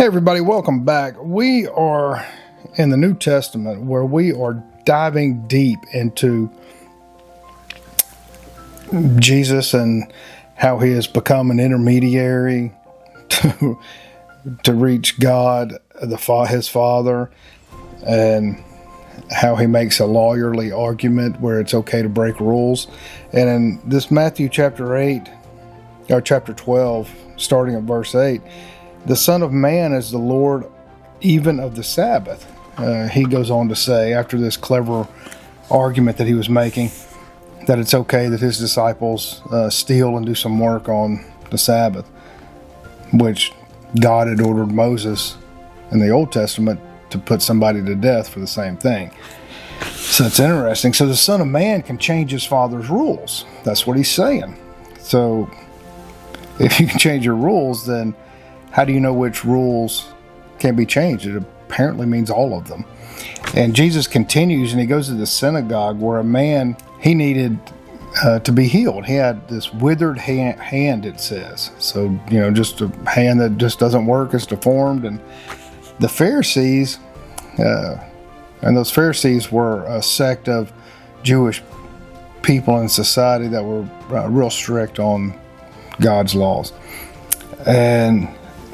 Hey everybody, welcome back. We are in the New Testament where we are diving deep into Jesus and how he has become an intermediary to reach God, his Father, and how he makes a lawyerly argument where it's okay to break rules. And in this Matthew chapter 12, starting at verse 8, the Son of Man is the Lord even of the Sabbath. He goes on to say, after this clever argument that he was making, that it's okay that his disciples steal and do some work on the Sabbath, which God had ordered Moses in the Old Testament to put somebody to death for the same thing. So it's interesting. So the Son of Man can change his Father's rules. That's what he's saying. So if you can change your rules, then how do you know which rules can be changed? It apparently means all of them. And Jesus continues, and he goes to the synagogue where a man, he needed to be healed. He had this withered hand, it says. So, just a hand that just doesn't work, it's deformed. And the Pharisees, and those Pharisees were a sect of Jewish people in society that were real strict on God's laws. And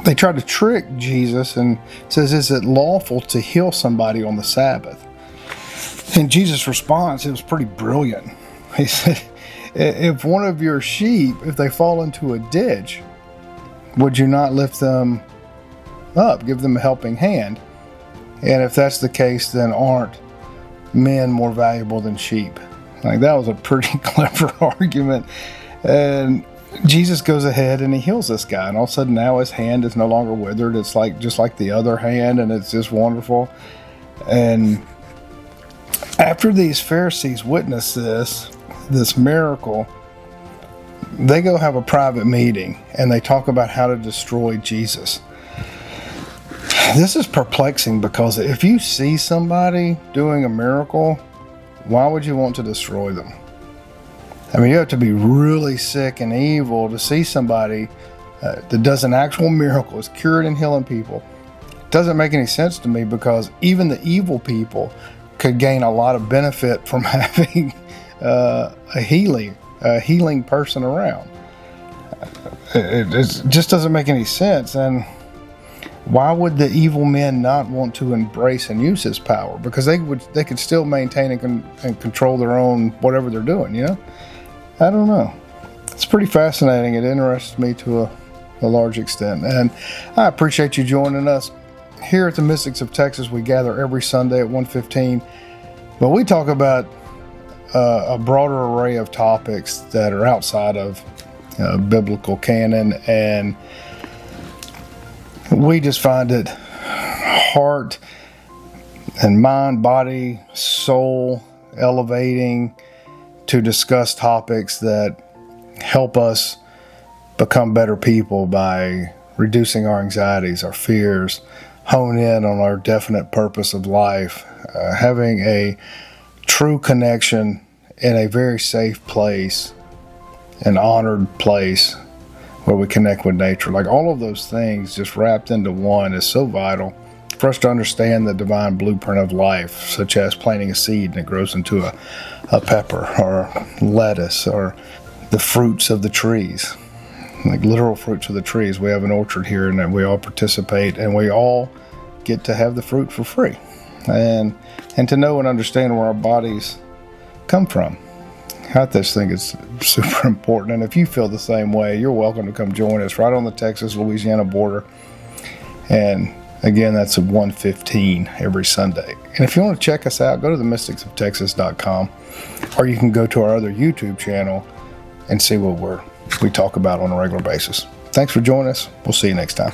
they tried to trick Jesus and says, is it lawful to heal somebody on the Sabbath? And Jesus' response, it was pretty brilliant. He said, if one of your sheep, if they fall into a ditch, would you not lift them up, give them a helping hand? And if that's the case, then aren't men more valuable than sheep? Like, that was a pretty clever argument. And Jesus goes ahead and he heals this guy, and all of a sudden now his hand is no longer withered. It's just like the other hand, and it's just wonderful. And after these Pharisees witness this miracle, they go have a private meeting and they talk about how to destroy Jesus. This is perplexing, because if you see somebody doing a miracle, why would you want to destroy them? I mean, you have to be really sick and evil to see somebody that does an actual miracle, is cured and healing people. It doesn't make any sense to me, because even the evil people could gain a lot of benefit from having a healing person around. It just doesn't make any sense. And why would the evil men not want to embrace and use his power? Because they could still maintain and control their own whatever they're doing, I don't know. It's pretty fascinating. It interests me to a large extent. And I appreciate you joining us. Here at the Mystics of Texas, we gather every Sunday at 1:15. But we talk about a broader array of topics that are outside of biblical canon. And we just find it heart and mind, body, soul elevating to discuss topics that help us become better people by reducing our anxieties, our fears, hone in on our definite purpose of life, having a true connection in a very safe place, an honored place where we connect with nature. Like, all of those things just wrapped into one is so vital for us to understand the divine blueprint of life, such as planting a seed and it grows into a pepper or lettuce, or the fruits of the trees, like literal fruits of the trees. We have an orchard here, and we all participate, and we all get to have the fruit for free, and to know and understand where our bodies come from. I just think it's super important. And if you feel the same way, you're welcome to come join us right on the Texas-Louisiana border. And again, that's at 1:15 every Sunday. And if you want to check us out, go to themysticsoftexas.com, or you can go to our other YouTube channel and see what we talk about on a regular basis. Thanks for joining us. We'll see you next time.